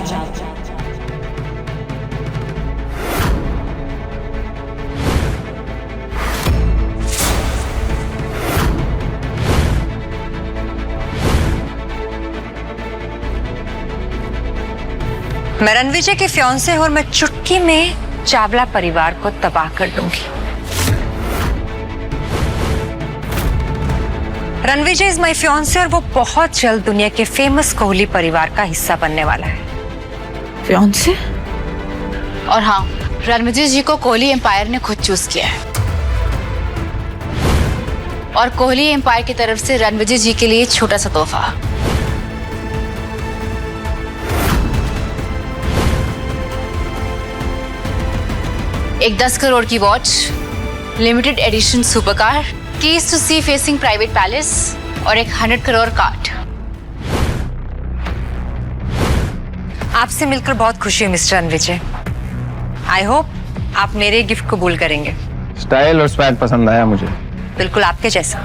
मैं रणविजय के फियांसे और मैं चुटकी में चावला परिवार को तबाह कर दूंगी। रणविजय इज माय फियांसे और वो बहुत जल्द दुनिया के फेमस कोहली परिवार का हिस्सा बनने वाला है। फियांसे? और हाँ, रणविजय जी को कोहली एम्पायर ने खुद चूज किया है और कोहली एम्पायर की तरफ से रणविजय जी के लिए छोटा सा तोहफा। एक 10 करोड़ की watch, limited edition supercar, keys to sea facing private palace और एक 100 करोड़ कार्ड। आपसे मिलकर बहुत खुशी हुई मिस्टर रणविजय। आई होप आप मेरे गिफ्ट कबूल करेंगे। स्टाइल और स्वैग पसंद आया मुझे। बिल्कुल आपके जैसा।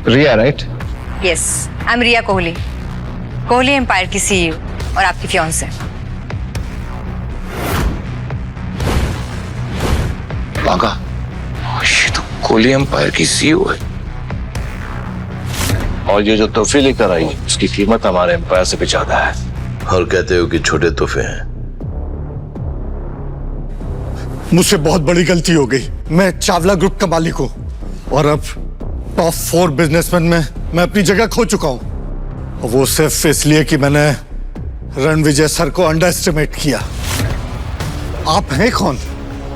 Riya, right? Yes, I am Riya Kohli, Kohli empire की CEO और आपकी फियांसे। बागा, ये तो कोहली एम्पायर की सीईओ है। और ये जो तोहफे लेकर आई उसकी कीमत हमारे एम्पायर से भी ज्यादा है। और कहते हो कि छोटे तोहफे हैं। मुझसे बहुत बड़ी गलती हो गई। मैं चावला ग्रुप का मालिक हूं और अब टॉप 4 बिजनेसमैन में मैं अपनी जगह खो चुका हूं। और वो सिर्फ इसलिए कि मैंने रणविजय सर को अंडर एस्टिमेट किया। आप हैं कौन?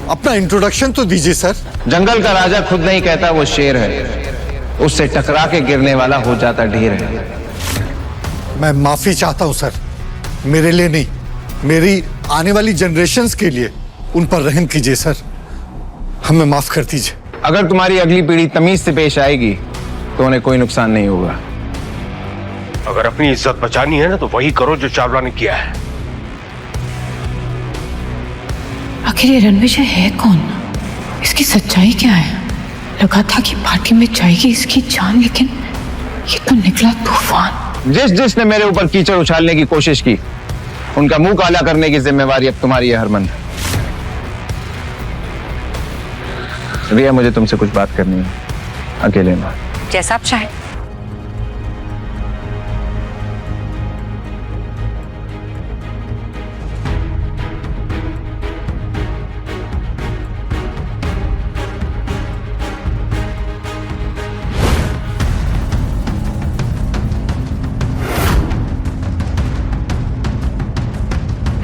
अपना इंट्रोडक्शन तो दीजिए सर। जंगल का राजा खुद नहीं कहता वो शेर है, उससे टकरा के गिरने वाला हो जाता ढेर है। मैं माफी चाहता हूं सर, मेरे लिए नहीं, मेरी आने वाली जनरेशन्स के लिए। उन पर रहम कीजिए सर, हमें माफ कर दीजिए। अगर तुम्हारी अगली पीढ़ी तमीज से पेश आएगी तो उन्हें कोई नुकसान नहीं होगा। अगर अपनी इज्जत बचानी है ना तो वही करो जो चावला ने किया है। आखिर ये रणविजय है कौन? इसकी सच्चाई क्या है? लगा था कि पार्टी में जाएगी इसकी जान, लेकिन ये तो निकला तूफान। जिसने मेरे ऊपर कीचड़ उछालने की कोशिश की उनका मुंह काला करने की जिम्मेवारी अब तुम्हारी है हरमन। रिया, मुझे तुमसे कुछ बात करनी है, अकेले में। जैसा आप चाहें।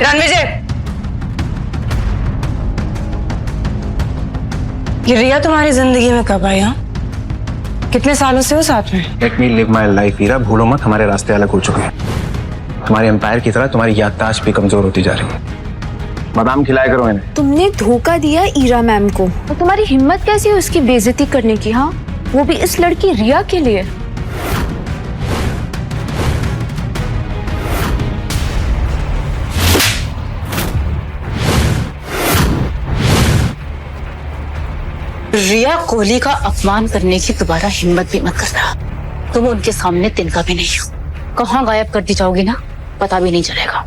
रणविजय, ये रिया तुम्हारी जिंदगी में कब आई? हाँ, कितने सालों से हो साथ में? Let me live my life Heera, भूलो मत हमारे रास्ते अलग हो चुके हैं। तुम्हारे एम्पायर की तरह तुम्हारी याददाश्त भी कमजोर होती जा रही है। बादाम खिलाया करो इन्हें। तुमने धोखा दिया ईरा मैम को, और तुम्हारी हिम्मत कैसी है उसकी बेइज्जती करने की? हाँ, वो भी इस लड़की रिया के लिए। रिया कोहली का अपमान करने की दोबारा हिम्मत भी मत करना। तुम उनके सामने तिनका भी नहीं हो। कहाँ गायब कर दी जाओगी ना, पता भी नहीं चलेगा।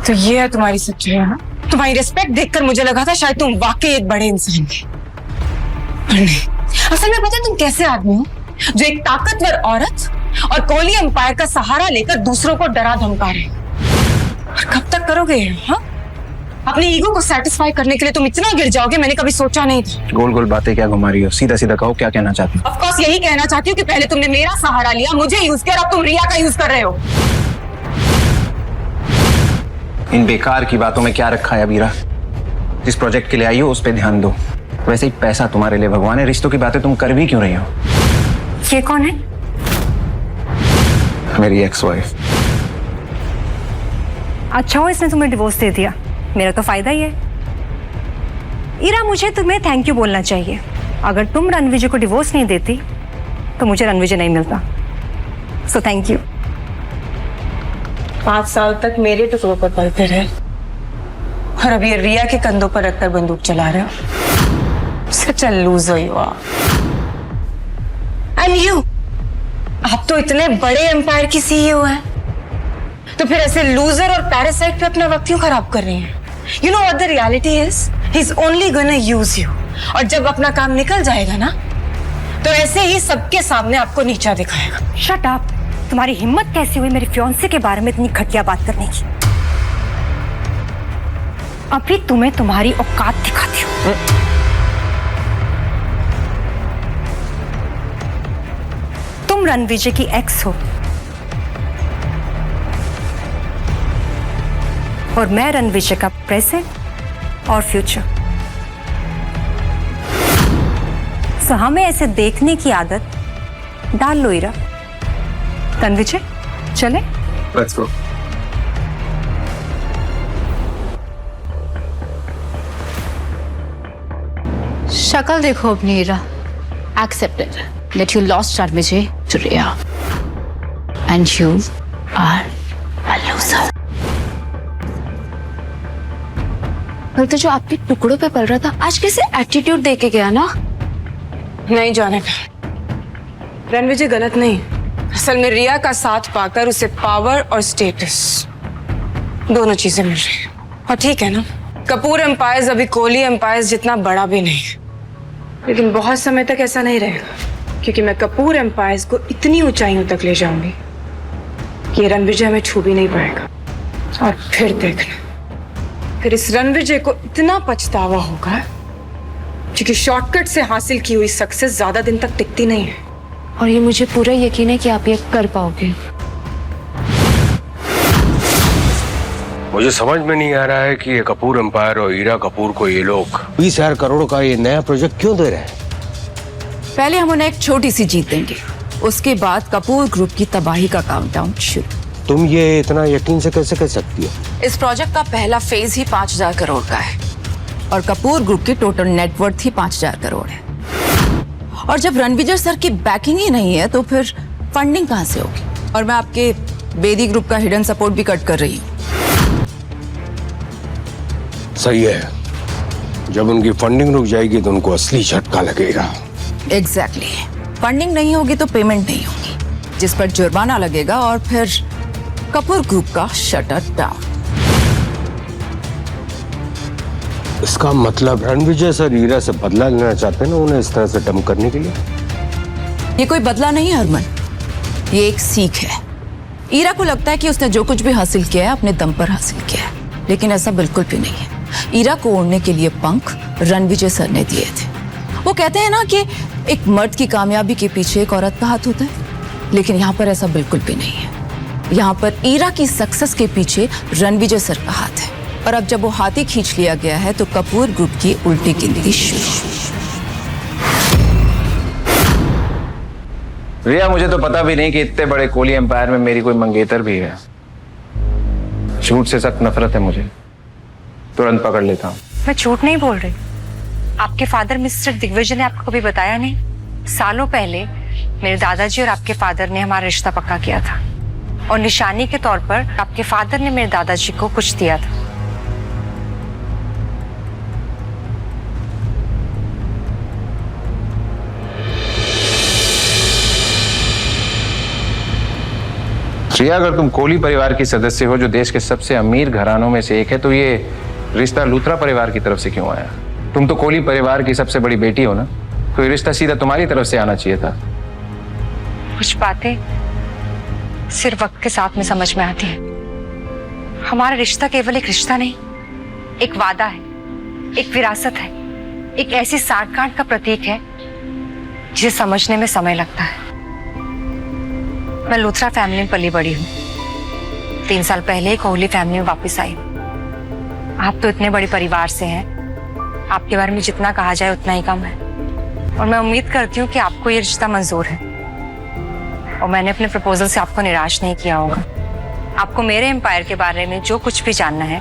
तो ये है तुम्हारी सच्चाई है ना? तुम्हारी रिस्पेक्ट देखकर मुझे लगा था शायद तुम वाकई एक बड़े इंसान थे, पर नहीं। असल में पता है तुम कैसे आदमी हो जो एक ताकतवर औरत और कोहली एम्पायर का सहारा लेकर दूसरों को डरा धमका रहे। और कब तक करोगे? हाँ, अपनी ईगो को सेटिस्फाई करने के लिए तुम इतना गिर जाओगे मैंने कभी सोचा नहीं था। गोल गोल बातें क्या घुमा रही हो? सीधा सीधा कहो, क्या कहना चाहती हो? ऑफ कोर्स यही कहना चाहती हूँ कि पहले तुमने मेरा सहारा लिया, मुझे यूज किया, और अब तुम रिया का यूज कर रहे हो। इन बेकार की बातों में क्या रखा है अबीरा? जिस प्रोजेक्ट के लिए आई हो उस पर ध्यान दो। वैसे ही पैसा तुम्हारे लिए भगवान है, रिश्तों की बातें तुम कर भी क्यों रही हो? ये कौन है? मेरी एक्स वाइफ। अच्छा हो इसने तुम्हें डिवोर्स दे दिया, मेरा तो फायदा ही है। ईरा, मुझे तुम्हें थैंक यू बोलना चाहिए। अगर तुम रणविजय को डिवोर्स नहीं देती तो मुझे रणविजय नहीं मिलता। So thank you. 5 साल तक मेरे टुकड़ों पर पलते रहे और अब ये रिया के कंधों पर रखकर बंदूक चला रहे हो। Such a loser you are. And you, आप तो इतने बड़े एम्पायर की सीईओ हैं, तो फिर ऐसे लूजर और पैरासाइट पे अपना वक्त क्यों खराब कर रही हैं? You know what the reality is? He's only gonna use you. और जब अपना काम निकल जाएगा ना, तो ऐसे ही सबके सामने आपको नीचा दिखाएगा। Shut up. तुम्हारी हिम्मत कैसी हुई मेरे फियांसे के बारे में इतनी घटिया बात करने की? अभी तुम्हें तुम्हारी औकात दिखाती हूँ। तुम रणविजय की एक्स हो और मैं रणविजय का प्रेजेंट और फ्यूचर। सो हमें ऐसे देखने की आदत डाल लो ईरा। रणविजय, चले? Let's go. शक्ल देखो अपनी Ira. Accepted that you lost Ranvijay to Riya and you are a loser। कल तो जो आपके टुकड़ों पे पल रहा था आज कैसे एटीट्यूड दे के गया ना। नहीं जाने का, रणविजय गलत नहीं। असल में रिया का साथ पाकर उसे पावर और स्टेटस दोनों चीजें मिल रही है। और ठीक है ना, कपूर एम्पायर्स अभी कोहली एम्पायर्स जितना बड़ा भी नहीं है, लेकिन बहुत समय तक ऐसा नहीं रहेगा, क्योंकि मैं कपूर एम्पायर्स को इतनी ऊंचाइयों तक ले जाऊंगी कि ये रणविजय हमें छू भी नहीं पाएगा। और फिर देखना, फिर इस रणविजय को इतना पछतावा होगा, क्योंकि शॉर्टकट से हासिल की हुई सक्सेस ज्यादा दिन तक टिकती नहीं है। और ये मुझे पूरा यकीन है कि आप ये कर पाओगे। मुझे समझ में नहीं आ रहा है कि ये कपूर एम्पायर और हीरा कपूर को ये लोग 20,000 करोड़ का ये नया प्रोजेक्ट क्यों दे रहे हैं? पहले हम उन्हें एक छोटी सी जीत देंगे, उसके बाद कपूर ग्रुप की तबाही का काउंटडाउन शुरू। तुम ये इतना यकीन से कैसे कह सकती हो? इस प्रोजेक्ट का पहला फेज ही 5,000 करोड़ का है और कपूर ग्रुप की टोटल नेटवर्थ ही 5,000 करोड़ है। और जब रणविजय सर की बैकिंग ही नहीं है तो फिर फंडिंग कहां से होगी? और मैं आपके बेदी ग्रुप का हिडन सपोर्ट भी कट कर रही हूँ। सही है, जब उनकी फंडिंग रुक जाएगी तो उनको असली झटका लगेगा। एग्जैक्टली फंडिंग नहीं होगी तो पेमेंट नहीं होगी, जिस पर जुर्माना लगेगा और फिर कपूर ग्रुप का शटर डाउन। इसका मतलब रणविजय सर हीरा से बदला लेना चाहते हैं ना, उन्हें इस तरह से डम करने के लिए। ये कोई बदला नहीं है हरमन, ये एक सीख है। हीरा को लगता है कि उसने जो कुछ भी हासिल किया है अपने दम पर हासिल किया है, लेकिन ऐसा बिल्कुल भी नहीं है। हीरा को ओढ़ने के लिए पंख रणविजय सर ने दिए थे। वो कहते हैं ना कि एक मर्द की कामयाबी के पीछे एक औरत का हाथ होता है, लेकिन यहाँ पर ऐसा बिल्कुल भी नहीं है। यहाँ पर हीरा की सक्सेस के पीछे रणविजय सर का हाथ है। और अब जब वो हाथी खींच लिया गया है तो कपूर ग्रुप की उल्टी गिनती शुरू। रिया, मुझे तो पता भी नहीं कि इतने बड़े कोहली एम्पायर में मेरी कोई मंगेतर भी है। झूठ से सख्त नफरत है मुझे, तुरंत पकड़ लेता हूँ। मैं झूठ नहीं बोल रही। आपके फादर मिस्टर दिग्विजय ने आपको कभी बताया नहीं? सालों पहले मेरे दादाजी और आपके फादर ने हमारा रिश्ता पक्का किया था, और निशानी के तौर पर आपके फादर ने मेरे दादाजी को कुछ दिया था। रिया, अगर तुम कोहली परिवार की सदस्य हो, जो देश के सबसे अमीर घरानों में से एक है, तो ये रिश्ता लूथरा परिवार की तरफ से क्यों आया? तुम तो कोहली परिवार की सबसे बड़ी बेटी हो ना, तो ये रिश्ता सीधा तुम्हारी तरफ से आना चाहिए था। कुछ बातें सिर्फ वक्त के साथ में समझ में आती है। हमारा रिश्ता केवल एक रिश्ता नहीं, एक वादा है, एक विरासत है, एक ऐसी साठगांठ का प्रतीक है जिसे समझने में समय लगता है। मैं लूथरा फैमिली में पली बड़ी हूँ। 3 साल पहले ही कोहली फैमिली में वापस आई। आप तो इतने बड़े परिवार से हैं, आपके बारे में जितना कहा जाए उतना ही कम है। और मैं उम्मीद करती हूँ कि आपको ये रिश्ता मंजूर है, और मैंने अपने प्रपोजल से आपको निराश नहीं किया होगा। आपको मेरे एम्पायर के बारे में जो कुछ भी जानना है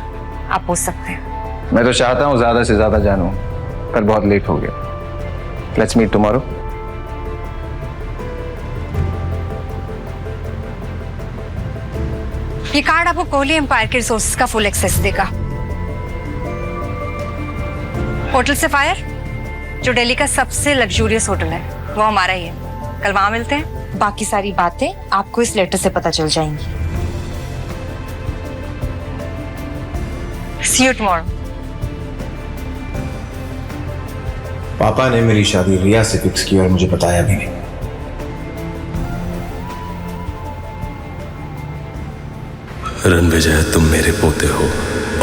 आप पूछ सकते हैं। मैं तो चाहता हूँ ज्यादा से ज्यादा जानूं, पर बहुत लेट हो गया। Let's meet tomorrow. ये कार्ड आपको कोहली एम्पायर के रिसोर्सेज का फुल एक्सेस देगा। होटल सफायर, जो दिल्ली का सबसे लग्जूरियस होटल है, वो हमारा ही है। कल वहां मिलते हैं। बाकी सारी बातें आपको इस लेटर से पता चल जाएंगी। See you tomorrow. पापा ने मेरी शादी रिया से फिक्स की और मुझे बताया भी नहीं। रणविजय, तुम मेरे पोते हो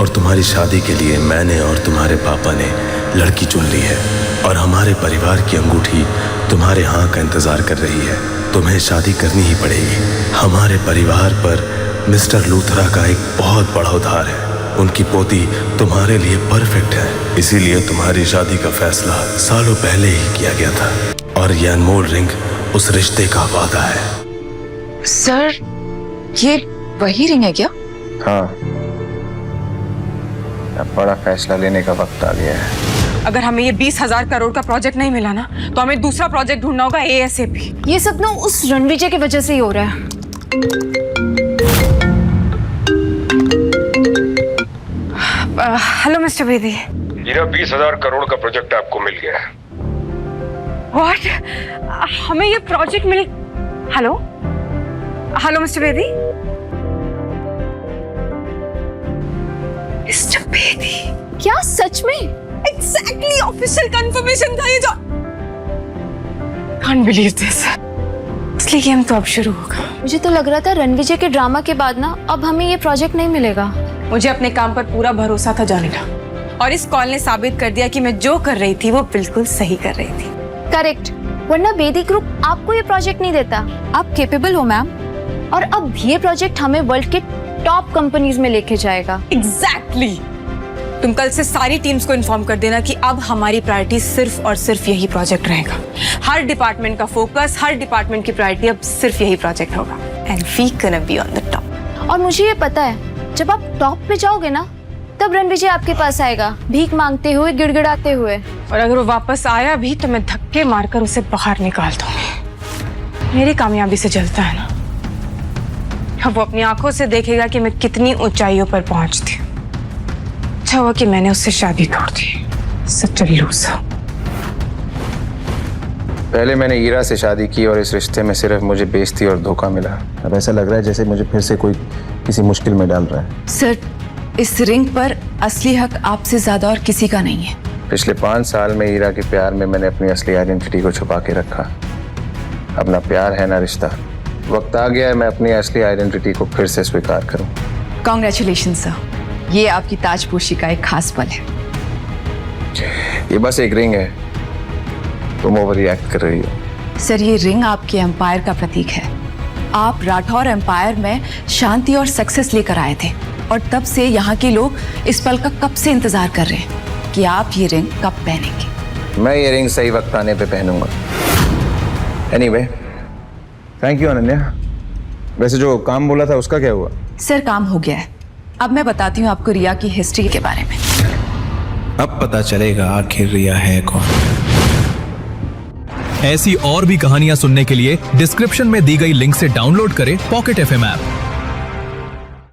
और तुम्हारी शादी के लिए मैंने और तुम्हारे पापा ने लड़की चुन ली है, और हमारे परिवार की अंगूठी तुम्हारे हाँ का इंतजार कर रही है। तुम्हें शादी करनी ही पड़ेगी। हमारे परिवार पर मिस्टर लूथरा का एक बहुत बड़ा उधार है। उनकी पोती तुम्हारे लिए परफेक्ट है, इसीलिए तुम्हारी शादी का फैसला सालों पहले ही किया गया था, और यह अनमोल रिंग उस रिश्ते का वादा है। सर, ये वही रिंग है क्या? हाँ, अब बड़ा फैसला लेने का वक्त आ गया है। अगर हमें ये 20,000 करोड़ का प्रोजेक्ट नहीं मिला ना, तो हमें दूसरा प्रोजेक्ट ढूंढना होगा ASAP। ये सब ना उस रणविजय की वजह से ही हो रहा है। Hello mister Bedi. हीरा, 20,000 करोड़ का प्रोजेक्ट आपको मिल गया है। व्हाट? हमें ये प्रोजेक्ट मिल? Hello hello mister Bedi. Mister Bedi, क्या? सच में? एग्जैक्टली ऑफिशियल कंफर्मेशन था ये जो। Can't believe this. असली गेम तो अब शुरू होगा। मुझे तो लग रहा था रणविजय के ड्रामा के बाद ना अब हमें ये प्रोजेक्ट नहीं मिलेगा। मुझे अपने काम पर पूरा भरोसा था जानिका, और इस कॉल ने साबित कर दिया कि मैं जो कर रही थी वो बिल्कुल सही कर रही थी। करेक्ट, वरना बेदी ग्रुप आपको ये प्रोजेक्ट नहीं देता। आप कैपेबल हो मैम, और अब ये प्रोजेक्ट हमें वर्ल्ड के टॉप कंपनीज में लेके जाएगा। एग्जैक्टली। तुम कल से सारी टीम्स को इन्फॉर्म कर देना कि अब हमारी प्रायोरिटी सिर्फ और सिर्फ यही प्रोजेक्ट रहेगा। हर डिपार्टमेंट का फोकस, हर डिपार्टमेंट की प्रायोरिटी अब सिर्फ यही प्रोजेक्ट होगा। And we gonna be on the top. और मुझे ये पता है, जब आप टॉप पे जाओगे ना, तब रणविजय आपके पास आएगा, भीख मांगते हुए, गिड़गिड़ाते हुए। और अगर वो वापस आया भी तो मैं धक्के मारकर उसे बाहर निकाल दूंगी। मेरी कामयाबी से जलता है ना, अब वो अपनी आंखों से देखेगा कि मैं कितनी ऊंचाइयों पर पहुंचती हूँ। अच्छा हुआ कि मैंने उससे शादी तोड़ दी। सच अ लूजर। पहले मैंने ईरा से शादी की और इस रिश्ते में सिर्फ मुझे बेइज्जती और धोखा मिला। अब ऐसा लग रहा है जैसे मुझे फिर से कोई किसी मुश्किल में डाल रहा है। सर, इस रिंग पर असली हक आपसे ज्यादा और किसी का नहीं है। पिछले 5 साल में ईरा के प्यार में मैंने अपनी असली आइडेंटिटी को छुपा के रखा। अब ना प्यार है ना रिश्ता। वक्त आ गया है मैं अपनी असली आइडेंटिटी को फिर से स्वीकार करूं। कॉन्ग्रेचुलेशन सर, ये आपकी ताजपोशी का एक खास पल है। ये बस एक रिंग है, तुम ओवर रिएक्ट कर रही हो। सर, ये रिंग आपके एम्पायर का प्रतीक है। आप राठौर एम्पायर में शांति और सक्सेस लेकर आए थे, और तब से यहाँ के लोग इस पल का कब से इंतजार कर रहे हैं कि आप ये रिंग कब पहनेंगे। मैं ये रिंग सही वक्त आने पे पहनूंगा। Anyway, thank you Ananya. वैसे जो काम बोला था उसका क्या हुआ? सर, काम हो गया है। अब मैं बताती हूँ आपको रिया की हिस्ट्री के बारे में। अब पता चलेगा आखिर रिया है कौन। ऐसी और भी कहानियां सुनने के लिए डिस्क्रिप्शन में दी गई लिंक से डाउनलोड करें पॉकेट FM ऐप।